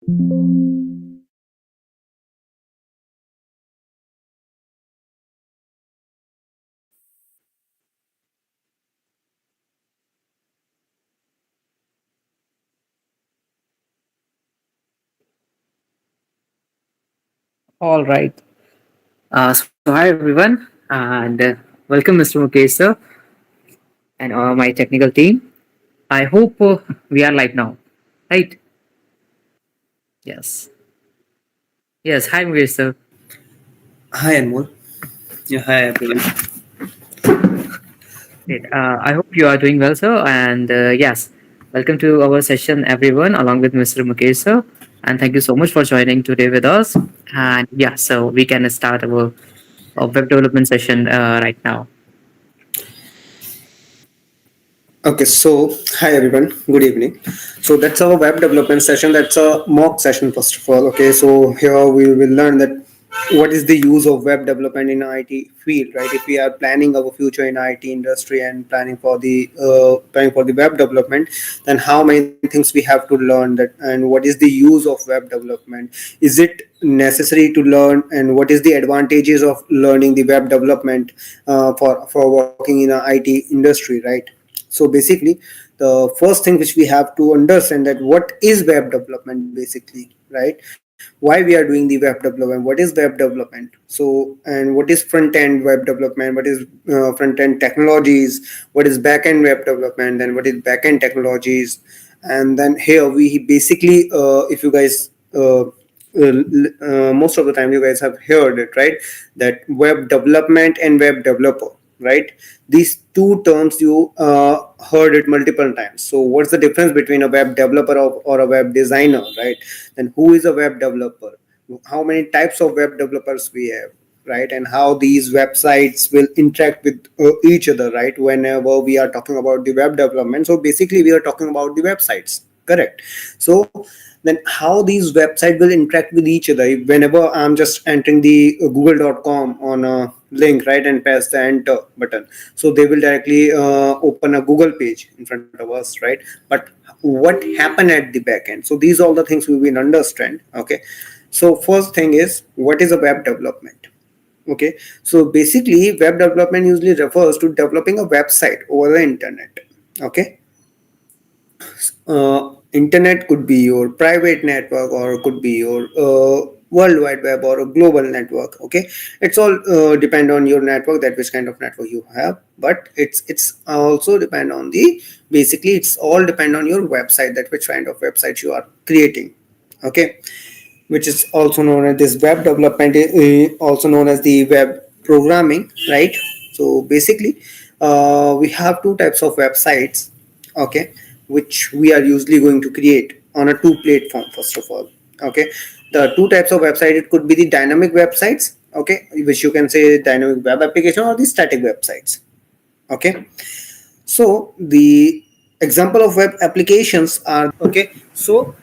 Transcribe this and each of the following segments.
All right. So hi everyone, and welcome, Mr. Mukesh sir, and my technical team. I hope we are live now, right? Yes. Yes. Hi, Mukesh sir. Hi Anmol. Yeah, hi everyone. Great. I hope you are doing well, sir. And yes, welcome to our session, everyone, along with Mr. Mukesh sir. And thank you so much for joining today with us. And yeah, so we can start our web development session right now. Okay, so hi everyone. Good evening. So that's our web development session. That's a mock session first of all. Okay, so here we will learn that what is the use of web development in IT field, right? If we are planning our future in IT industry and planning for the web development, then how many things we have to learn that, and what is the use of web development? Is it necessary to learn, and what is the advantages of learning the web development for working in a IT industry, right? So basically, the first thing which we have to understand that what is web development basically, right? Why we are doing the web development, what is web development, so and what is front end web development, what is front end technologies, what is back end web development, and what is back end technologies. And then here we basically, if you guys most of the time you guys have heard it, right? That web development and web developer, right? These two terms you heard it multiple times. So what's the difference between a web developer or a web designer, right? Then who is a web developer, how many types of web developers we have, right? And how these websites will interact with each other, right? Whenever we are talking about the web development, so basically we are talking about the websites, correct? So then how these websites will interact with each other. Whenever I'm just entering the google.com on a link, right, and press the enter button, so they will directly open a Google page in front of us, right? But what happened at the back end? So these are all the things we will understand. Okay, so first thing is, what is a web development? Okay, so basically web development usually refers to developing a website over the internet. Okay, internet could be your private network, or could be your world wide web, or a global network. Okay, it's all depend on your network, that which kind of network you have. But it's also depend on the, basically it's all depend on your website, that which kind of website you are creating. Okay, which is also known as this web development, also known as the web programming, right? So basically, we have two types of websites, okay, which we are usually going to create on a two platform first of all. Okay, the two types of website, it could be the dynamic websites, okay, which you can say dynamic web application, or the static websites. Okay, so the example of web applications are, okay, so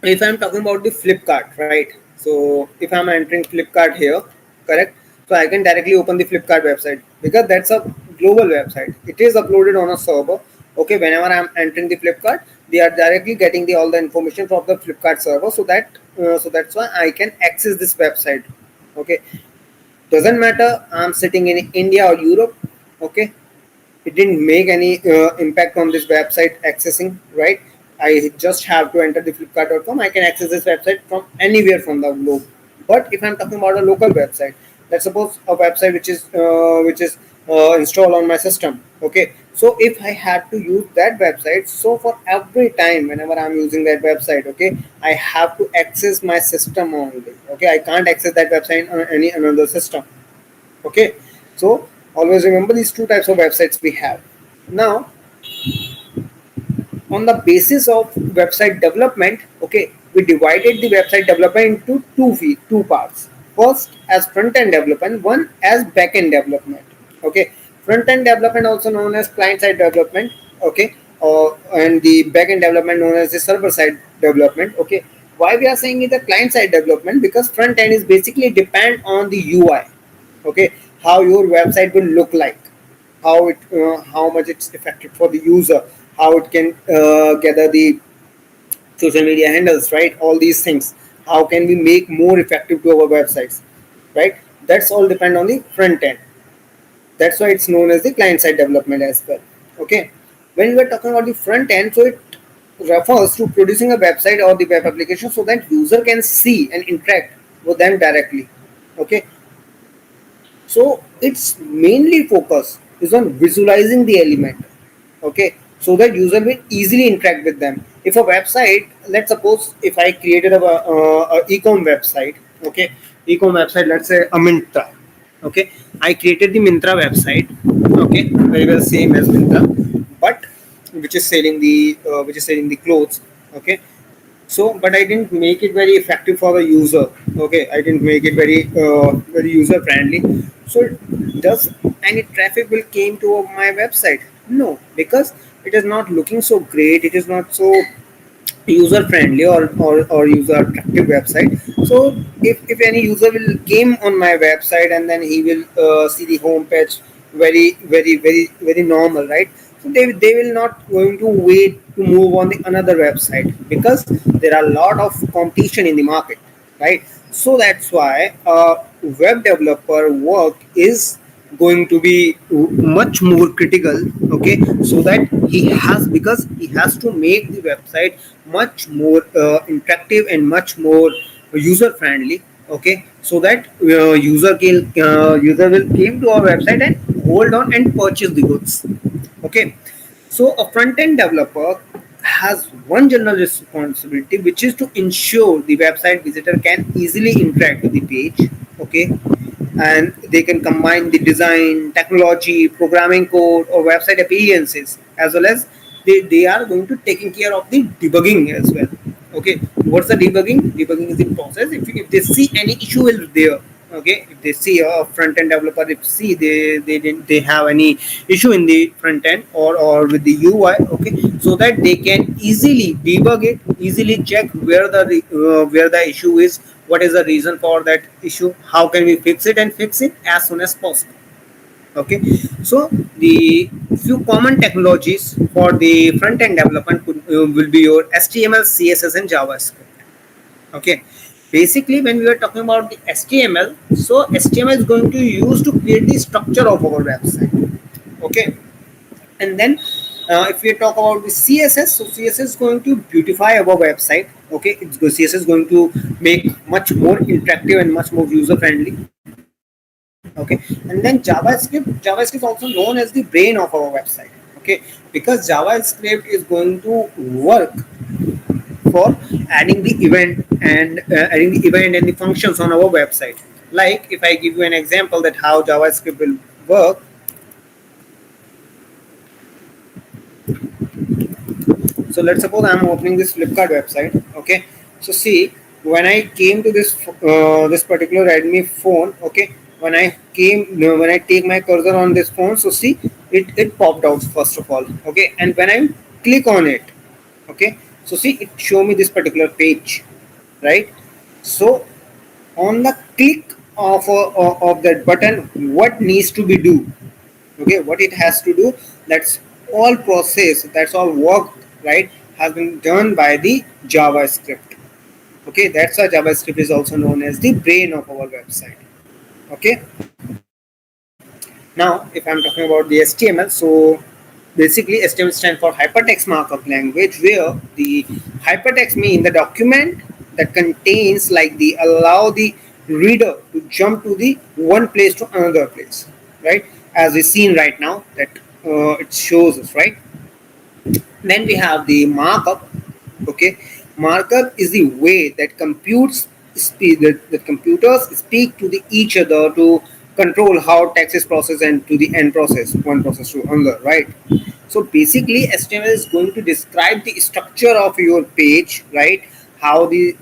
if I'm talking about the Flipkart, right? So if I'm entering Flipkart here, correct? So I can directly open the Flipkart website, because that's a global website. It is uploaded on a server. Okay, whenever I'm entering the Flipkart, they are directly getting the all the information from the Flipkart server, so that's why I can access this website. Okay, doesn't matter I'm sitting in India or Europe. Okay, it didn't make any impact on this website accessing, right? I just have to enter the flipkart.com. I can access this website from anywhere from the globe. But if I'm talking about a local website, let's suppose a website which is installed on my system. Okay, so if I have to use that website, so for every time whenever I'm using that website, okay, I have to access my system only. Okay, I can't access that website on any another system. Okay, so always remember these two types of websites we have. Now, on the basis of website development, okay, we divided the website development into two parts. First as front end development, one as back end development. Okay, front end development also known as client side development. Okay, and the back end development known as the server side development. Okay, why we are saying it the client side development? Because front end is basically depend on the UI. Okay, how your website will look like, how much it's effective for the user, how it can gather the social media handles, right? All these things. How can we make more effective to our websites, right? That's all depend on the front end. That's why it's known as the client side development as well. Okay. When we are talking about the front end, so it refers to producing a website or the web application so that user can see and interact with them directly. Okay. So its mainly focus is on visualizing the element, okay, so that user will easily interact with them. If a website, let's suppose if I created a e-com website, okay, e-com website, let's say a Mintra, okay, I created the Mintra website, okay, very well same as Mintra, but which is selling the clothes, okay. So but I didn't make it very effective for the user, okay, I didn't make it very user friendly. So does any traffic will came to my website? No, because it is not looking so great, it is not so user friendly or user attractive website. So if any user will came on my website and then he will see the home page very normal, right? So they will not going to wait to move on the another website because there are a lot of competition in the market, right? So that's why web developer work is going to be much more critical, okay, so that he has, because he has to make the website much more interactive and much more user friendly, okay, so that user will came to our website and hold on and purchase the goods, okay. So a front-end developer has one general responsibility, which is to ensure the website visitor can easily interact with the page, okay, and they can combine the design, technology, programming code, or website appearances, as well as they are going to taking care of the debugging as well. Okay, what's the debugging? Debugging is the process. If they see any issue is there, okay, if they see a front end developer, if see they have any issue in the front end or with the UI, okay, so that they can easily debug it, easily check where the issue is, what is the reason for that issue, how can we fix it and fix it as soon as possible, okay. So the few common technologies for the front end development will be your HTML, CSS, and JavaScript, okay. Basically when we are talking about the HTML, so HTML is going to use to create the structure of our website, okay. And then if we talk about the CSS, so CSS is going to beautify our website, okay, CSS is going to make much more interactive and much more user friendly, okay. And then JavaScript is also known as the brain of our website, okay, because JavaScript is going to work for adding the event and the functions on our website. Like if I give you an example that how JavaScript will work. So let's suppose I'm opening this Flipkart website, okay. So see, when I came to this particular Redmi phone, okay, when I came, no, when I take my cursor on this phone, so see, it popped out first of all, okay. And when I click on it, okay, so see, it show me this particular page, right? So on the click of that button, what needs to be do, okay, what it has to do, that's all process, that's all work, right, has been done by the JavaScript, okay. That's why JavaScript is also known as the brain of our website, okay. Now if I'm talking about the HTML, so basically HTML stands for hypertext markup language, where the hypertext mean the document that contains, like, the allow the reader to jump to the one place to another place, right, as we seen right now that it shows us, right. Then we have the markup, okay. Markup is the way that that computers speak to the each other to control how text is processed and to the end process, one process to another, right. So basically HTML is going to describe the structure of your page, right, how the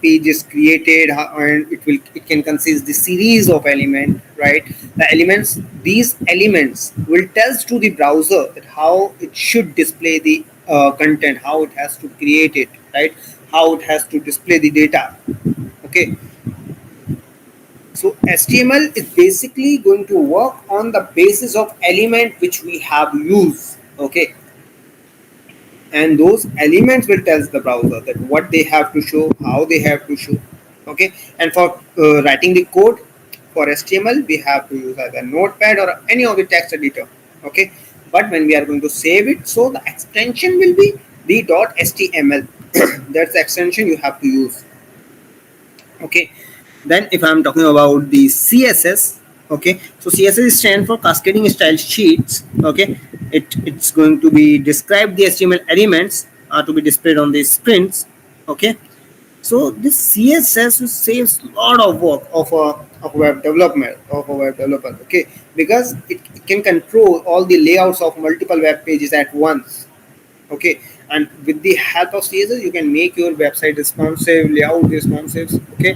page is created, and it can consist the series of element, right. The elements, these elements will tells to the browser that how it should display the content, how it has to create it, right, how it has to display the data, okay. So HTML is basically going to work on the basis of element which we have used, okay. and those elements will tell the browser that what they have to show, how they have to show. Okay, and for writing the code for HTML, we have to use either Notepad or any of the text editor. Okay, but when we are going to save it, so the extension will be the .html. That's the extension you have to use. Okay, then if I'm talking about the CSS, okay, so CSS stands for cascading style sheets. Okay, it's going to be describe the HTML elements to be displayed on the sprints. Okay, so this CSS saves a lot of work of web development of a web developer. Okay, because it can control all the layouts of multiple web pages at once. Okay, and with the help of CSS you can make your website responsive, layout responsive. Okay,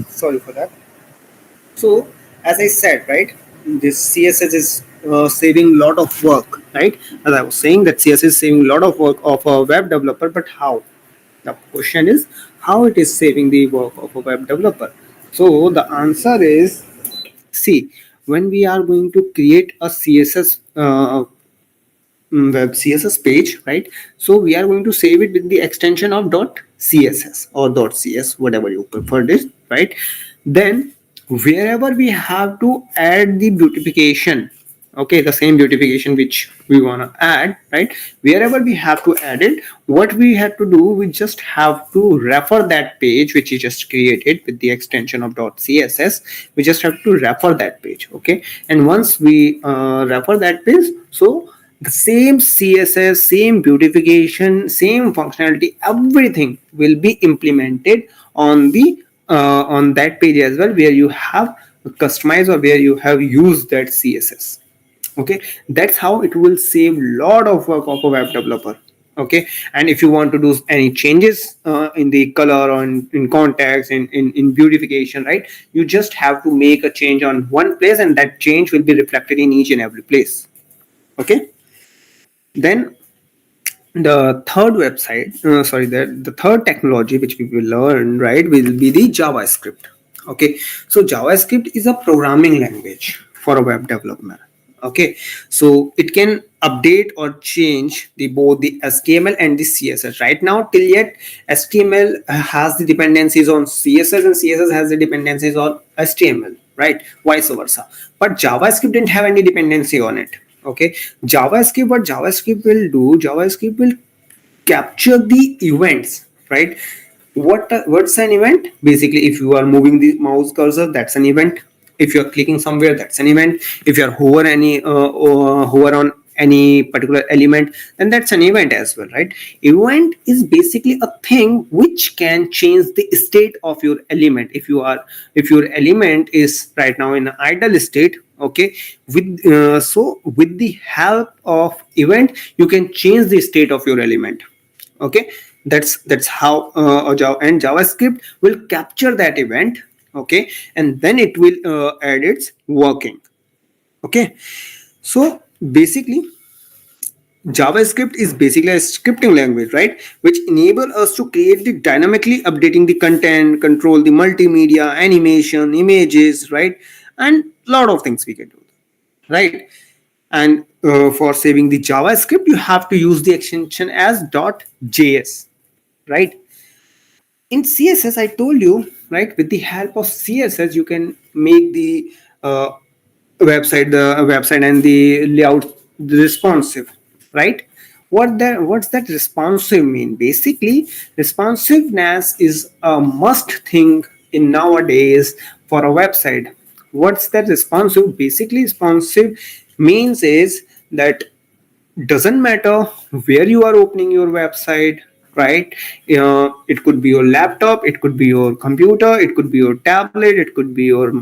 sorry for that. So as I said, right, this CSS is saving a lot of work, right? As I was saying that CSS is saving a lot of work of a web developer, but how? The question is how it is saving the work of a web developer. So the answer is, see, when we are going to create a CSS web CSS page, right? So we are going to save it with the extension of .css or .cs, whatever you prefer this, right? Then wherever we have to add the beautification, okay, the same beautification which we want to add, right, wherever we have to add it, what we have to do, we just have to refer that page which you just created with the extension of .css. We just have to refer that page. Okay, and once we refer that page, so the same CSS, same beautification, same functionality, everything will be implemented on the on that page as well, where you have customized or where you have used that CSS. Okay, that's how it will save lot of work of a web developer. Okay, and if you want to do any changes in the color or in context, in beautification, right, you just have to make a change on one place and that change will be reflected in each and every place. Okay, then the third website sorry the third technology which we will learn, right, will be the JavaScript. Okay, so JavaScript is a programming language for a web developer. Okay, so it can update or change the both the HTML and the CSS. Right now till yet HTML has the dependencies on CSS and CSS has the dependencies on HTML, right, vice versa, but JavaScript didn't have any dependency on it. Okay, JavaScript, what JavaScript will do, JavaScript will capture the events, right? What's an event? Basically, if you are moving the mouse cursor, that's an event. If you are clicking somewhere, that's an event. If you are hover on any particular element, then that's an event as well, right? Event is basically a thing which can change the state of your element. If your element is right now in an idle state, okay, with the help of event you can change the state of your element. Okay, that's how and JavaScript will capture that event. Okay, and then it will add its working. Okay, so basically JavaScript is basically a scripting language, right, which enable us to create the dynamically updating the content, control the multimedia, animation, images, right, and lot of things we can do, right? And for saving the JavaScript, you have to use the extension as .js, right? In CSS, I told you, right, with the help of CSS, you can make the uh, website and the layout responsive, right? What's that responsive mean? Basically, responsiveness is a must thing in nowadays for a website. What's that responsive? Basically, responsive means is that doesn't matter where you are opening your website, right? It could be your laptop, it could be your computer, it could be your tablet, it could be your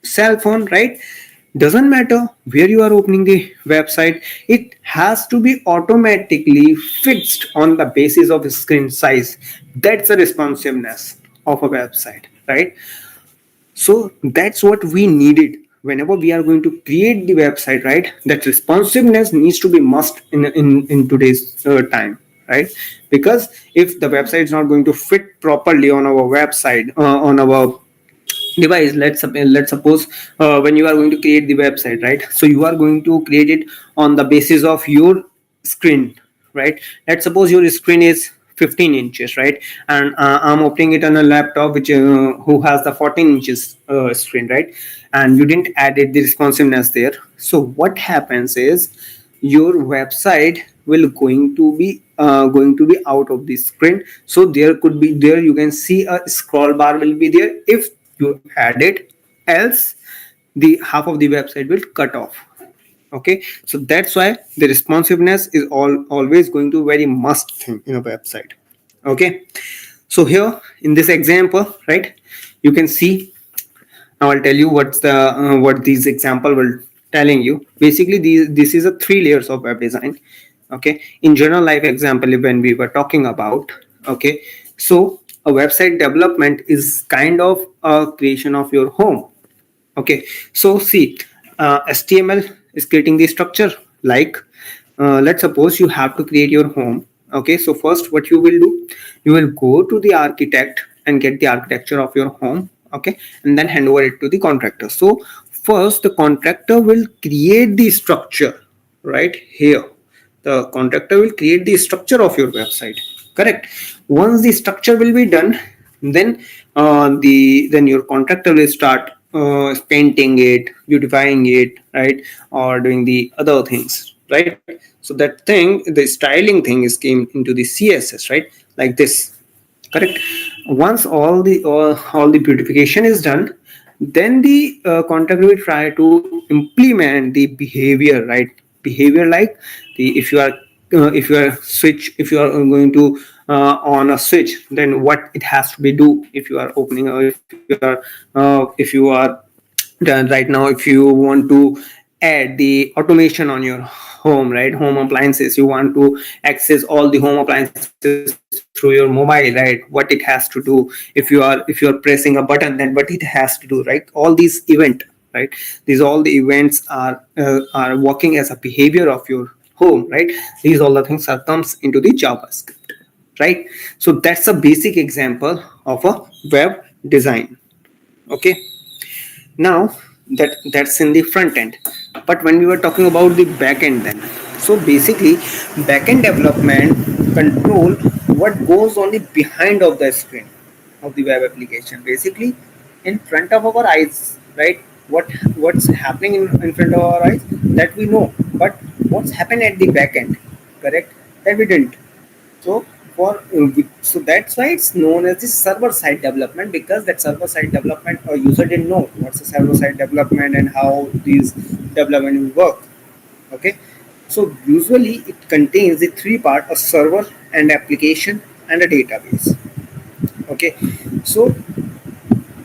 cell phone, right? Doesn't matter where you are opening the website, it has to be automatically fixed on the basis of screen size. That's the responsiveness of a website, right? So that's what we needed whenever we are going to create the website, right? That responsiveness needs to be must in today's time, right? Because if the website is not going to fit properly on our website, on our device. Let's suppose when you are going to create the website, right? So you are going to create it on the basis of your screen, right? Let's suppose your screen is 15 inches, right? And I'm opening it on a laptop which who has the 14 inches screen, right? And you didn't added the responsiveness there. So what happens is your website will going to be out of the screen. So there could be, there you can see a scroll bar will be there if you add it, else the half of the website will cut off. Okay, so that's why the responsiveness is always going to very must thing in a website. Okay, so here in this example, right, you can see. Now I'll tell you what's the what these example will telling you. Basically, this is a three layers of web design. Okay, in general life example when we were talking about. Okay, so a website development is kind of a creation of your home. Okay, so see, HTML is creating the structure. Like let's suppose you have to create your home. Okay, so first what you will do, you will go to the architect and get the architecture of your home. Okay, and then hand over it to the contractor. So first the contractor will create the structure. Right here, the contractor will create the structure of your website. Correct. Once the structure will be done, then then your contractor will start painting it, beautifying it, right, or doing the other things, right? So that thing, the styling thing, is came into the CSS, right, like this. Correct. Once all the beautification is done, then the contractor will try to implement the behavior, right? Behavior like the, if you are switch, if you are going to on a switch, then what it has to be do. If you are opening, if you are right now, if you want to add the automation on your home, right, home appliances, you want to access all the home appliances through your mobile, right, what it has to do. If you are pressing a button, then what it has to do, right, all these event, right, these all the events are working as a behavior of your home, right? These all the things are comes into the JavaScript, right? So that's a basic example of a web design. Okay, now that's in the front end. But when we were talking about the back end, then, so basically back end development control what goes on the behind of the screen of the web application, basically in front of our eyes, right? What's happening in front of our eyes, that we know, but what's happened at the back end, correct, that we didn't. So for so that's why it's known as the server side development, because that server side development a user didn't know what's the server side development and how these development will work. Okay, so usually it contains the three part: a server, and application, and a database. Okay, so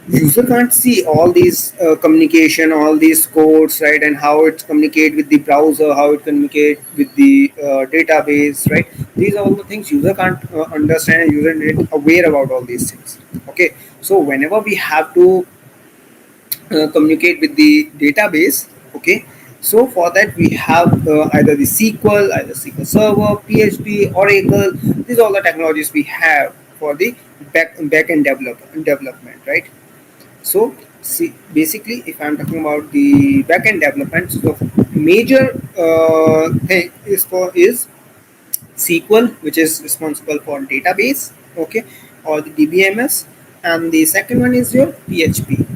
user can't see all these communication, all these codes, right, and how it communicate with the browser, how it communicate with the database, right? These are all the things user can't understand, and user not aware about all these things. Okay, so whenever we have to communicate with the database, okay, so for that we have either the SQL, either SQL Server, PHP, Oracle. These are all the technologies we have for the backend development, right? So see, basically, if I'm talking about the backend development, so major thing is SQL, which is responsible for database, okay, or the DBMS, and the second one is your PHP,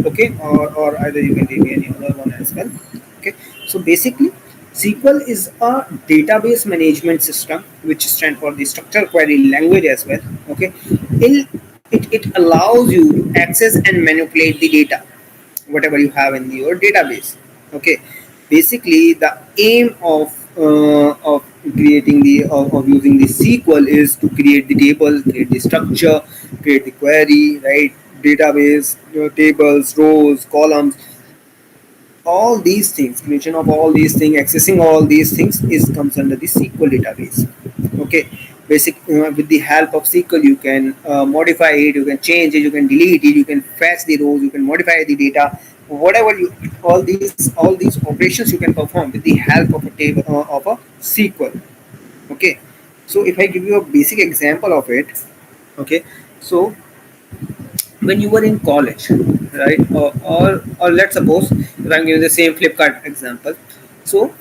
okay, or either you can take any other one as well. Okay, so basically SQL is a database management system, which stands for the structured query language as well. Okay, it allows you to access and manipulate the data whatever you have in your database. Okay, basically the aim of creating of using the SQL is to create the table, create the structure, create the query, right, database, tables, rows, columns, all these things, creation of all these things, accessing all these things is comes under the SQL database. Okay, basic with the help of SQL you can modify it, you can change it, you can delete it, you can fetch the rows, you can modify the data, whatever you, all these operations you can perform with the help of a table of a SQL. Okay, so if I give you a basic example of it, okay, so when you were in college, right? Or let's suppose if I'm giving the same Flipkart example. So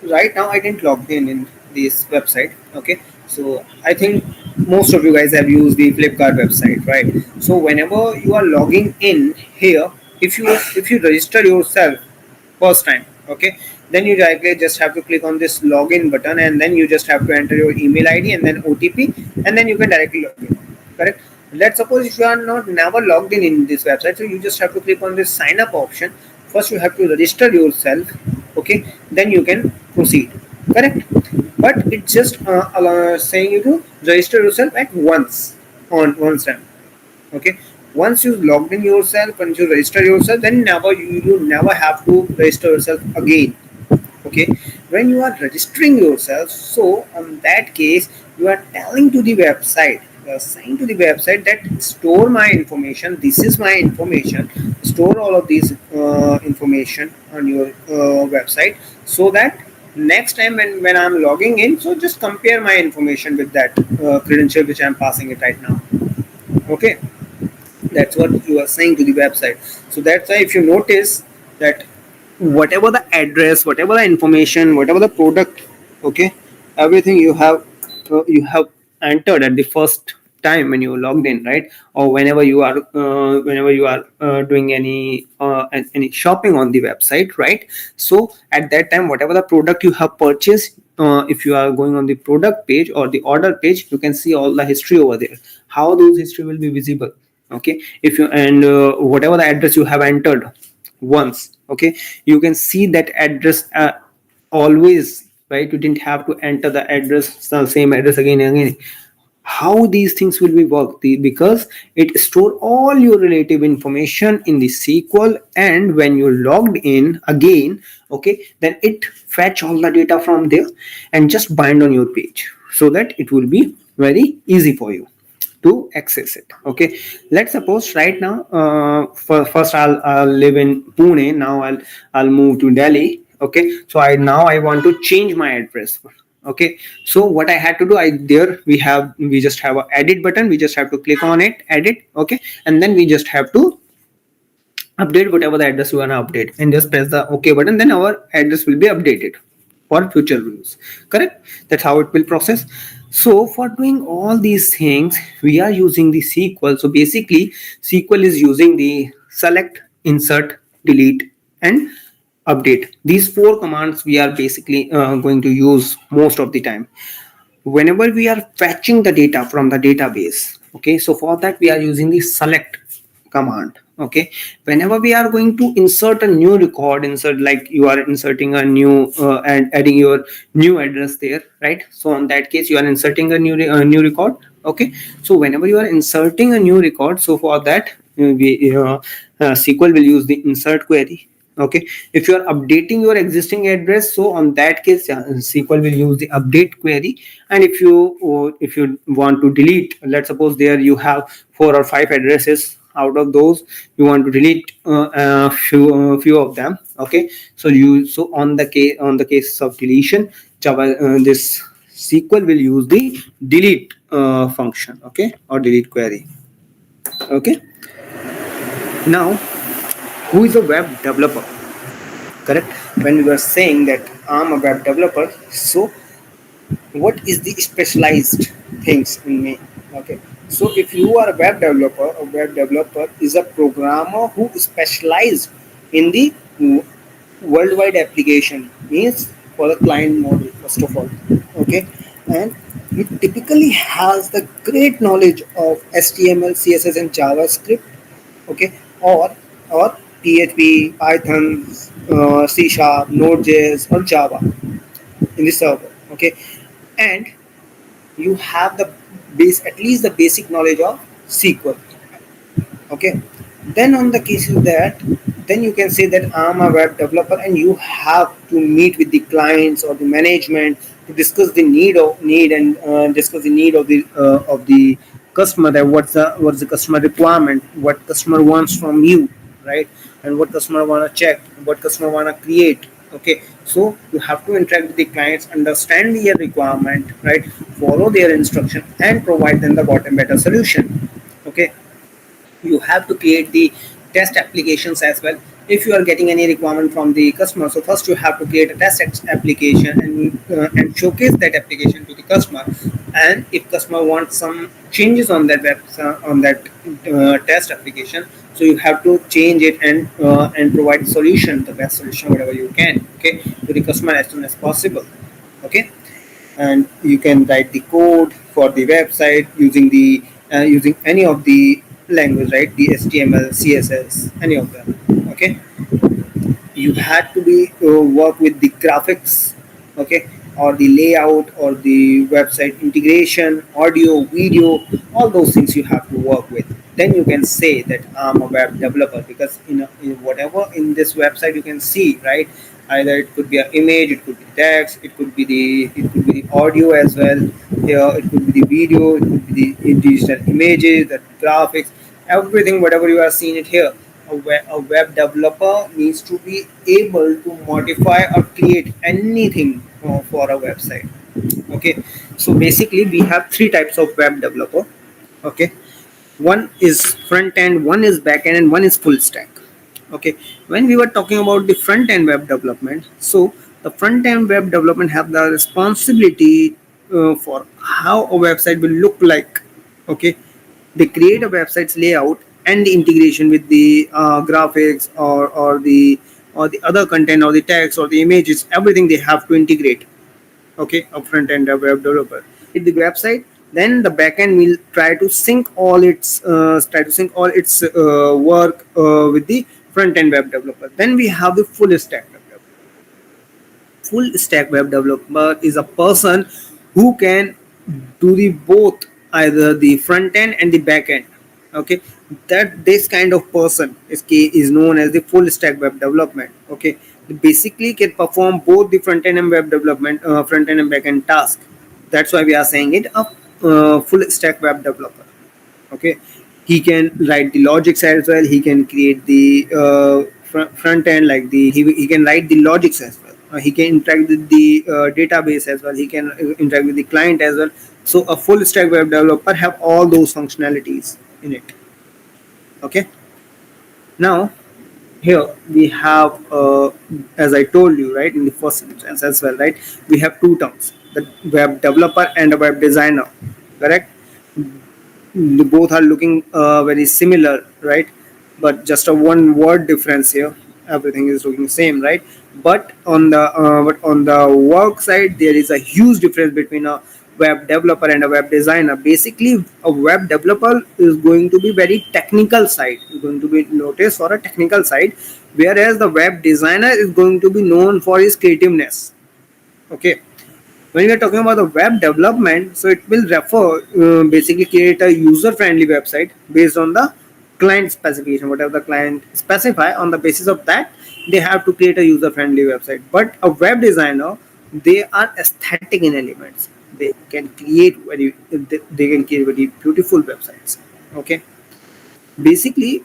right now I didn't log in this website. Okay, so I think most of you guys have used the Flipkart website, right? So whenever you are logging in here, if you register yourself first time, okay, then you directly just have to click on this login button, and then you just have to enter your email ID and then OTP, and then you can directly log in. Correct. Let's suppose if you are not never logged in this website, so you just have to click on this sign up option. First you have to register yourself, okay, then you can proceed. Correct. But it's just saying you to register yourself at once time. Okay, once you logged in yourself and you register yourself, then you never have to register yourself again. Okay, when you are registering yourself, so on that case you are telling to the website, you are saying to the website that store my information, this is my information, store all of these information on your website, so that next time when I'm logging in, so just compare my information with that credential which I'm passing it right now. Okay, that's what you are saying to the website. So that's why if you notice that whatever the address, whatever the information, whatever the product, okay, everything you have entered at the first time when you logged in, right? Or whenever you are doing any shopping on the website, right? So at that time, whatever the product you have purchased, if you are going on the product page or the order page, you can see all the history over there, how those history will be visible. Okay, if you and whatever the address you have entered once, okay, you can see that address always, right? You didn't have to enter the address, the same address again and again. How these things will be worked, because it store all your relative information in the SQL, and when you logged in again, okay, then it fetch all the data from there and just bind on your page, so that it will be very easy for you to access it. Okay, let's suppose right now, first I'll live in Pune. Now I'll move to Delhi. Okay, so I want to change my address. Okay, so what I had to do, we just have a edit button, we just have to click on it, edit. Okay, and then we just have to update whatever the address you want to update, and just press the OK button, then our address will be updated for future use. Correct. That's how it will process. So for doing all these things, we are using the SQL. So basically SQL is using the select, insert, delete, and update. These four commands we are basically going to use most of the time whenever we are fetching the data from the database. Okay, so for that we are using the select command. Okay, whenever we are going to insert a new record, insert like you are inserting a new and adding your new address there, right? So on that case you are inserting a new record. Okay, so whenever you are inserting a new record, so for that SQL will use the insert query. Okay, if you are updating your existing address, so on that case SQL will use the update query. And if you want to delete, let's suppose there you have 4 or 5 addresses, out of those you want to delete few of them. Okay, so on the case of deletion, Java this SQL will use the delete function, okay, or delete query. Okay, now who is a web developer? Correct. When we were saying that I'm a web developer, so what is the specialized things in me? Okay, so if you are a web developer is a programmer who specialized in the worldwide application, means for the client model first of all. Okay, and he typically has the great knowledge of HTML, CSS, and JavaScript. Okay, or PHP, Python, C Sharp, Node.js, or Java in the server. Okay, and you have the base, at least the basic knowledge of SQL. Okay, then on the case of that, then you can say that I'm a web developer, and you have to meet with the clients or the management to discuss the need and discuss the need of the customer, that what's the customer requirement, what customer wants from you, right? And what customer want to check, what customer want to create. Okay, so you have to interact with the clients, understand their requirement, right? Follow their instruction and provide them the bottom better solution. Okay, You have to create the test applications as well. If you are getting any requirement from the customer, so first you have to create a application and showcase that application to the customer. And if customer wants some changes on that on that test application, so you have to change it and provide solution, the best solution whatever you can, okay, to the customer as soon as possible. Okay, and you can write the code for the website using the using any of the language, right? The HTML, CSS, any of them. Okay, you had to be work with the graphics, okay, or the layout or the website integration, audio, video, all those things you have to work with. Then you can say that I'm a web developer, because in whatever in this website you can see, right? Either it could be an image, it could be text, it could be the audio as well. Here it could be the video, it could be the digital images, the graphics, everything whatever you are seeing it here. A web developer needs to be able to modify or create anything for a website. Okay, so basically we have three types of web developer. Okay, one is front end, one is back end, and one is full stack. Okay, when we were talking about the front end web development, so the front end web development have the responsibility for how a website will look like. Okay, they create a website's layout and the integration with the graphics or the other content or the text or the images, everything they have to integrate. Okay, a front end web developer the website, then the backend will try to sync all its work with the front end web developer. Then we have the full stack web developer is a person who can do the both, either the front end and the back end. Okay, that this kind of person is known as the full stack web development. Okay, they basically can perform both the front end and web development, front end and back end task. That's why we are saying it a full stack web developer. Okay, he can write the logics as well, he can create the front end, like he can write the logics as well, he can interact with the database as well, he can interact with the client as well. So a full stack web developer have all those functionalities in it. Okay, now here we have as I told you, right, in the first sentence as well, right, we have two terms, the web developer and a web designer. Correct, both are looking very similar, right? But just a one word difference here. Everything is looking same, right? But on the work side, there is a huge difference between a web developer and a web designer. Basically, a web developer is going to be very technical side, is going to be noticed for a technical side, whereas the web designer is going to be known for his creativeness. Okay, when we are talking about the web development, so it will refer basically create a user friendly website based on the client specification, whatever the client specify. On the basis of that, they have to create a user friendly website. But a web designer, they are aesthetic in elements, they can create very beautiful websites. Okay, basically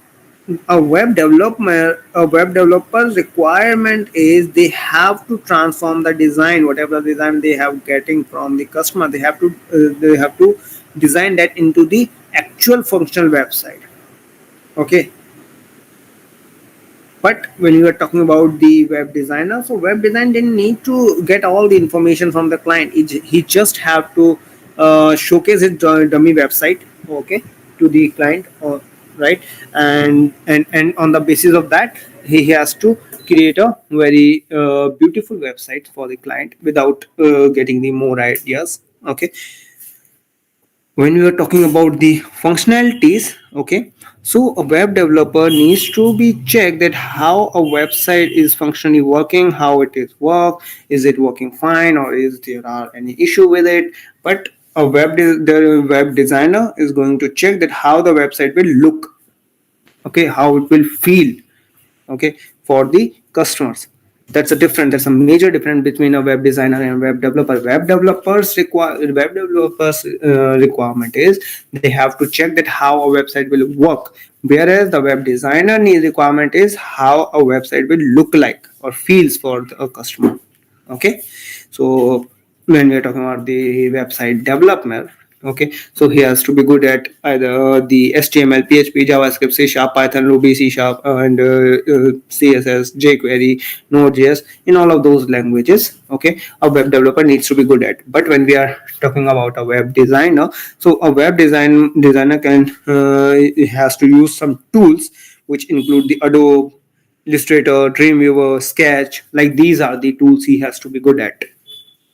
a web developer's requirement is they have to transform the design, whatever design they have getting from the customer, they have to design that into the actual functional website. Okay, but when you are talking about the web designer, so web design didn't need to get all the information from the client. He just have to showcase his dummy website, okay, to the client, or right, and on the basis of that, he has to create a very beautiful website for the client without getting the more ideas. Okay, when we are talking about the functionalities, okay, so a web developer needs to be checked that how a website is functionally working, how it is it working fine, or is there are any issue with it. But the web designer is going to check that how the website will look, okay, how it will feel, okay, for the customers. That's a major difference between a web designer and a web developer. Web developers requirement is they have to check that how a website will work, whereas the web designer need requirement is how a website will look like or feels for a customer. Okay, so when we are talking about the website development, Okay, so he has to be good at either the HTML, PHP, JavaScript, C Sharp, Python, Ruby, C Sharp, and CSS, jQuery, Node.js, in all of those languages. Okay, a web developer needs to be good at. But when we are talking about a web designer, so a designer can has to use some tools which include the Adobe, Illustrator, Dreamweaver, Sketch. Like these are the tools he has to be good at.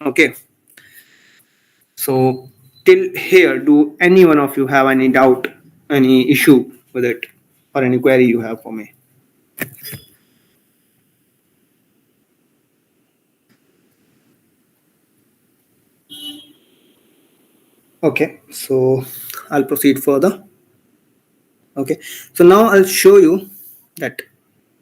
Okay, so till here, do any one of you have any doubt, any issue with it, or any query you have for me? Okay, so I'll proceed further. Okay, so now I'll show you that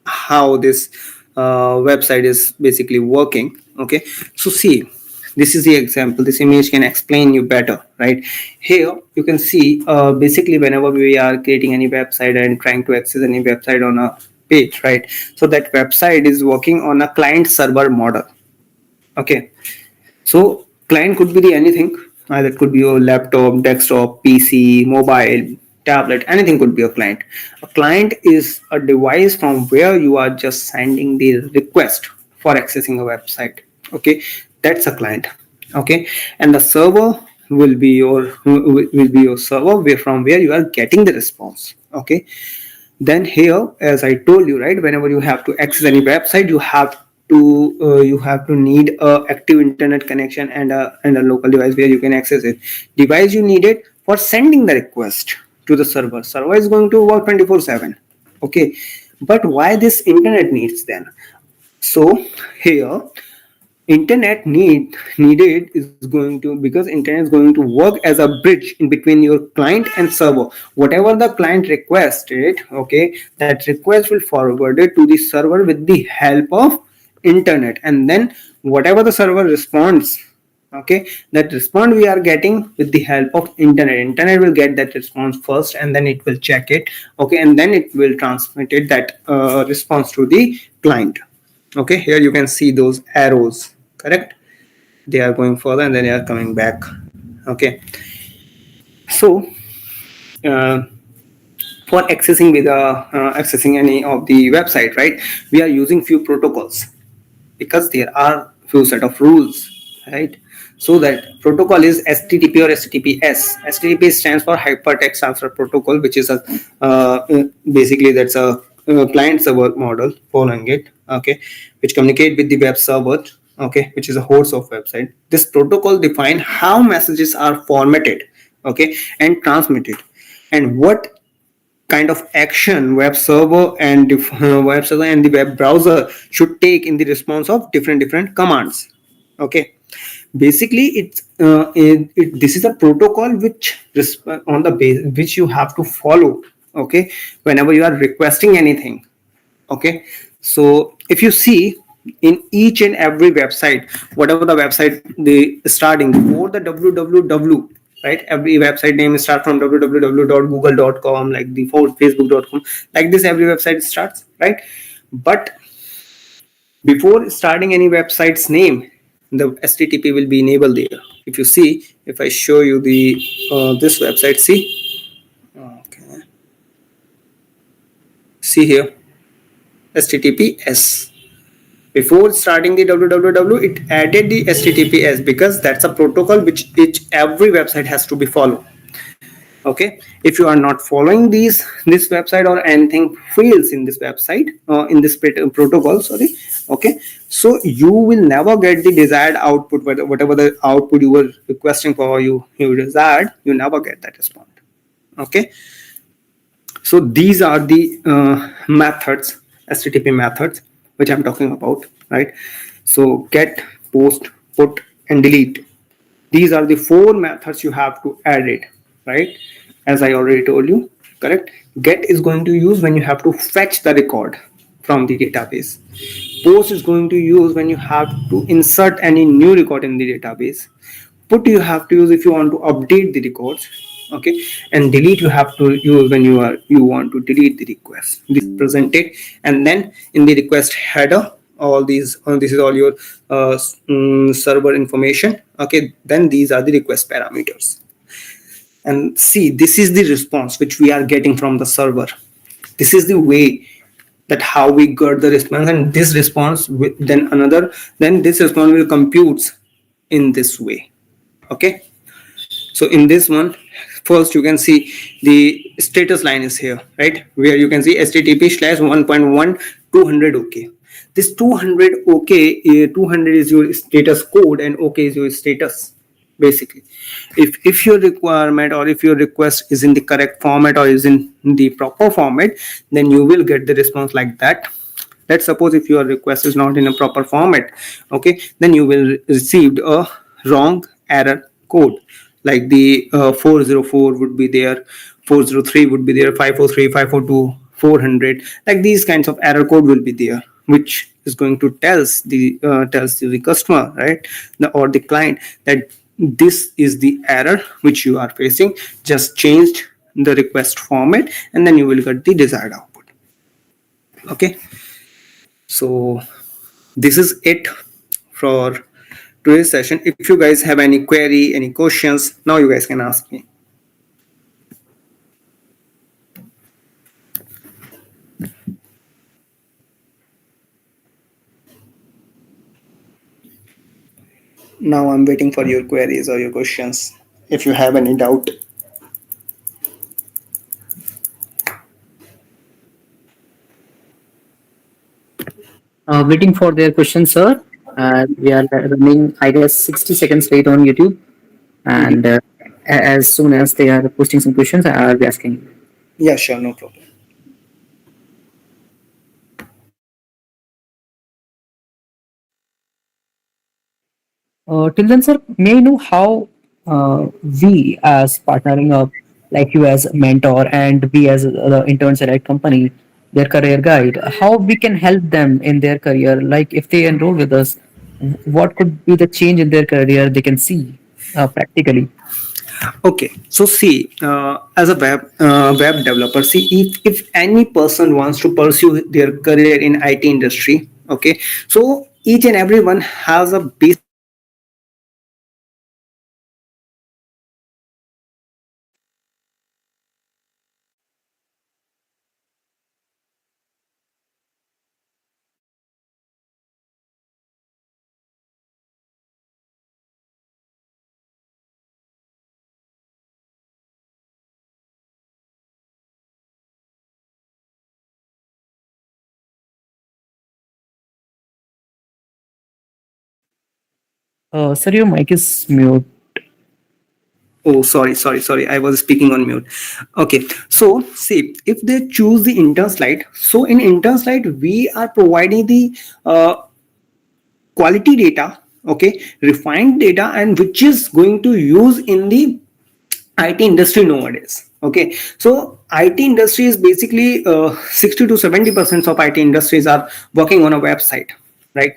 how this website is basically working. Okay, so see, this is the example. This image can explain you better, right? Here you can see basically whenever we are creating any website and trying to access any website on a page, right? So that website is working on a client server model. Okay, so client could be the anything. Either it could be your laptop, desktop, PC, mobile, tablet, anything could be a client. A client is a device from where you are just sending the request for accessing a website. Okay, that's a client. Okay, and the server will be your server where from where you are getting the response. Okay, then here, as I told you, right, whenever you have to access any website, you have to need a active internet connection and a local device where you can access it. Device you need it for sending the request to the server. Server is going to work 24/7. Okay, but why this internet needs then? So here needed is going to, because internet is going to work as a bridge in between your client and server. Whatever the client requested, okay, that request will forward it to the server with the help of internet, and then whatever the server responds, okay, that response we are getting with the help of internet will get that response first, and then it will check it. Okay, and then it will transmit it that response to the client. Okay, here you can see those arrows, correct? They are going further and then they are coming back. Okay, so uh, for accessing any of the website, right, we are using few protocols because there are few set of rules, right? So that protocol is HTTP or HTTPS. HTTP stands for Hypertext Transfer Protocol, which is a basically that's a client server model following it. Okay, which communicate with the web server. Okay, which is a host of website. This protocol define how messages are formatted, okay, and transmitted, and what kind of action web server and the web browser should take in the response of different commands. Okay, basically this is a protocol which on the base which you have to follow. Okay, whenever you are requesting anything. Okay, so if you see in each and every website, whatever the website they starting before the www, right, every website name start from www.google.com, like the facebook.com, like this every website starts, right? But before starting any website's name, the http will be enabled there. If you see, if I show you the this website, okay, see here, https. Before starting the www, it added the https because that's a protocol which every website has to be followed. Okay, if you are not following this website or anything fails in this website in this protocol, sorry, okay, so you will never get the desired output. Whatever the output you were requesting for, you desired, you never get that response. Okay, so these are the methods, http methods, which I'm talking about, right? So get, post, put, and delete. These are the four methods you have to add it, right? As I already told you, correct? Get is going to use when you have to fetch the record from the database. Post is going to use when you have to insert any new record in the database. Put you have to use if you want to update the records. Okay, and delete you have to use when you want to delete the request. This is presented, and then in the request header, all these this is all your server information. Okay, then these are the request parameters. and see, this is the response which we are getting from the server. This is the way that how we got the response, and this response then another, then this response will compute in this way. Okay, so in this one, first you can see the status line is here, right, where you can see http slash 1.1 200 OK. This 200 OK, 200 is your status code and OK is your status. Basically, if your requirement or if your request is in the correct format or is in the proper format, then you will get the response like that. Let's suppose if your request is not in a proper format, okay, then you will receive a wrong error code, like the 404 would be there, 403 would be there, 543, 542, 400, like these kinds of error code will be there, which is going to tells to the customer, right, or the client, that this is the error which you are facing, just changed the request format, and then you will get the desired output. Okay, so this is it for today's session. If you guys have any query, any questions, now you guys can ask me. Now I'm waiting for your queries or your questions. If you have any doubt. Waiting for their question, sir. We are running, I guess, 60 seconds late on YouTube. And as soon as they are posting some questions, I'll be asking. Yeah, sure, no problem. Till then, sir, may I know how we, as partnering up, like you as a mentor and we as the Internselite company, their career guide, how we can help them in their career? Like if they enroll with us, what could be the change in their career they can see practically? Okay, so see, as a web developer, see, if any person wants to pursue their career in IT industry, okay, so each and everyone has a basic knowledge of IT industry. Okay, so if you are working in IT industry, okay, so Sir, your mic is mute. oh, sorry, I was speaking on mute. Okay, so see, if they choose the Internselite, so in Internselite we are providing the quality data, okay, refined data, and which is going to use in the IT industry nowadays. Okay, so IT industry is basically 60 to 70% of IT industries are working on a website, right?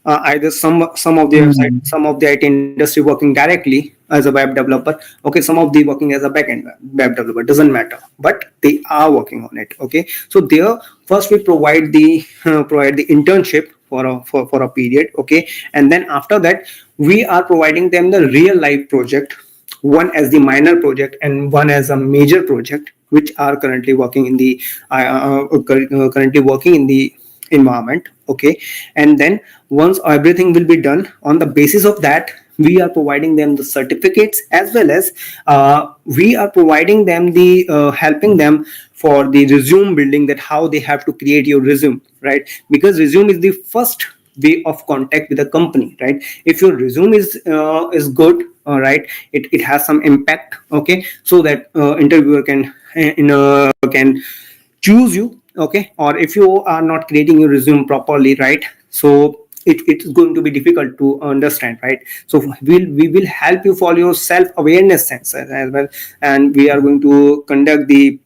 Either some of the website, Hmm. some of the IT industry working directly as a web developer. Okay, some of the working as a backend web developer. Doesn't matter, but they are working on it. Okay, so there first we provide the internship for a period. Okay, and then after that we are providing them the real life project, one as the minor project and one as a major project, which are currently working in the currently working in the environment. Okay, and then once everything will be done, on the basis of that we are providing them the certificates, as well as we are providing them the helping them for the resume building, that how they have to create your resume, right? Because resume is the first way of contact with the company, right? If your resume is good, right, it has some impact, okay, so that interviewer can choose you. Okay, or if you are not creating your resume properly, right, so it's going to be difficult to understand, right? So we will help you for your self awareness sense as well, and we are going to conduct the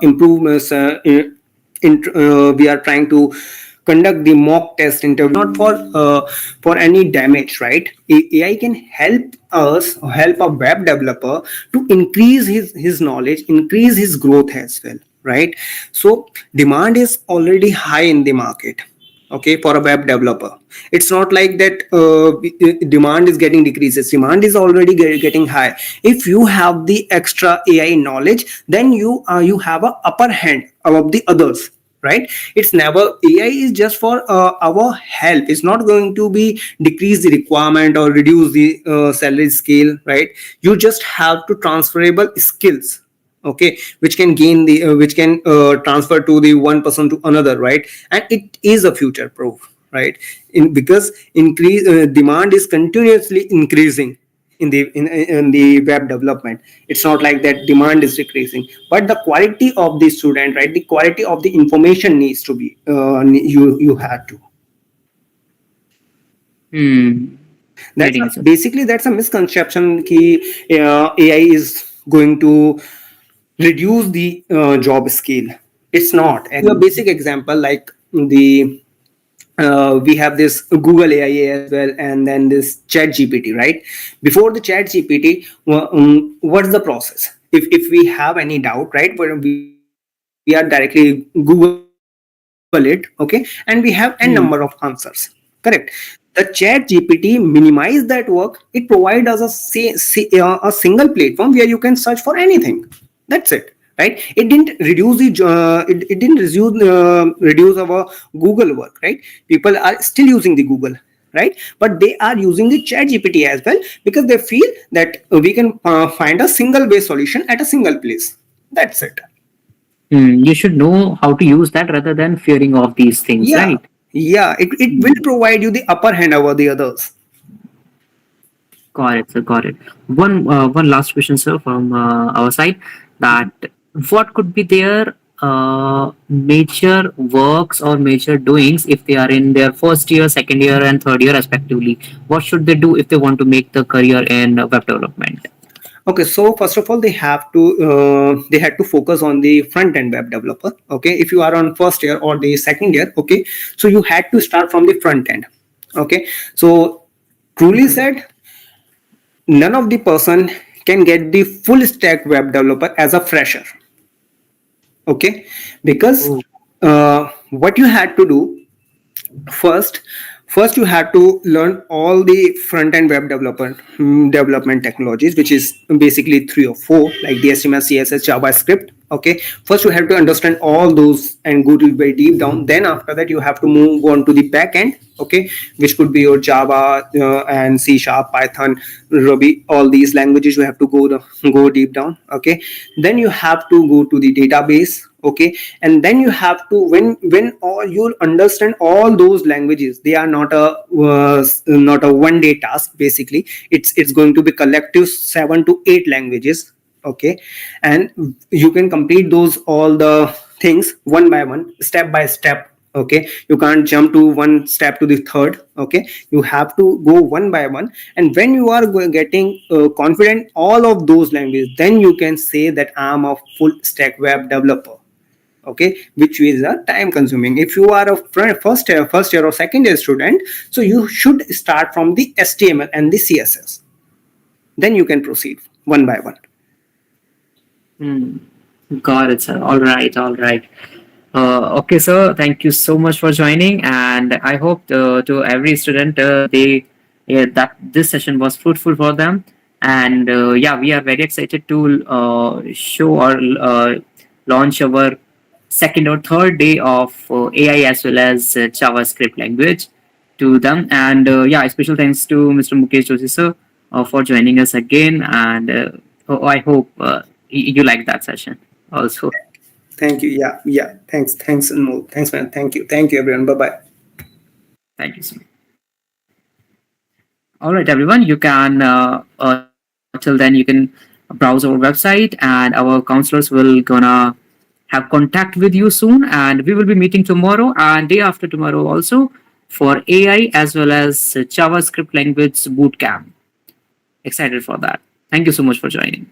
improvements we are trying to conduct the mock test interview, not for any damage, right? AI can help us, help a web developer to increase his knowledge, increase his growth as well, right? So demand is already high in the market. okay, for a web developer. It's not like that demand is getting decreases. Demand is already getting high. If you have the extra AI knowledge, then you have a upper hand above the others, right? It's never, AI is just for our help. It's not going to be decrease the requirement or reduce the salary scale, right? You just have to transferable skills, okay, which can gain the which can transfer to the one person to another, right? And it is a future proof, right? In because increase demand is continuously increasing in the web development. It's not like that demand is decreasing, but the quality of the student, right, the quality of the information needs to be you had to. Hmm. That's Great answer. basically that's a misconception ki AI is going to reduce the job skill. It's not. A basic example, like the we have this Google AI as well, and then this Chat GPT, right? Before the Chat GPT, what's the process? If we have any doubt, right, where we are directly Google it, okay, and we have n number of answers, correct? Hmm. The Chat GPT minimize that work. It provide us a single platform where you can search for anything. That's it, right? It didn't reduce the it didn't reduce our Google work, right? People are still using the Google, right? But they are using the Chat GPT as well, because they feel that we can find a single way solution at a single place. That's it. Hmm. You should know how to use that rather than fearing of these things, Yeah, right? yeah, it will provide you the upper hand over the others. Got it, sir. Got it. One last question, sir, from our side. That what could be their major works or major doings if they are in their first year, second year, and third year respectively? What should they do if they want to make the career in web development? Okay, so first of all, they had to focus on the front end web developer. Okay, if you are on first year or the second year, okay, so you had to start from the front end. Okay, so truly said, none of the person can get the full stack web developer as a fresher. Okay, because Oh. what you had to do first, you have to learn all the front end web development technologies, which is basically three or four, like the HTML, CSS, JavaScript. Okay, first you have to understand all those and go to very deep down. Then after that you have to move on to the back end, okay, which could be your Java and C Sharp, Python, Ruby, all these languages. You have to go deep down. Okay, then you have to go to the database. Okay, and then you have to, when all you understand all those languages, they are not a one day task. Basically, it's going to be collective 7 to 8 languages. Okay, and you can complete those all the things one by one, step by step. Okay, you can't jump to one step to the third. Okay, you have to go one by one, and when you are getting confident all of those languages, then you can say that I'm a full stack web developer. Okay, which is a time consuming. If you are a first year or second year student, so you should start from the HTML and the CSS, then you can proceed one by one. Hmm. Got it, sir. All right, all right. Okay, sir. Thank you so much for joining, and I hope to every student that this session was fruitful for them. And yeah, we are very excited to show or launch our second or third day of AI as well as JavaScript language to them. And yeah, special thanks to Mr. Mukesh Joshi sir for joining us again. And I hope you like that session also. Thank you. Yeah, yeah, thanks and more. Thanks, man. Thank you everyone. Bye bye. Thank you so much. All right, everyone. You can till then you can browse our website, and our counselors will gonna have contact with you soon, and we will be meeting tomorrow and day after tomorrow also for AI as well as JavaScript language bootcamp. Excited for that. Thank you so much for joining.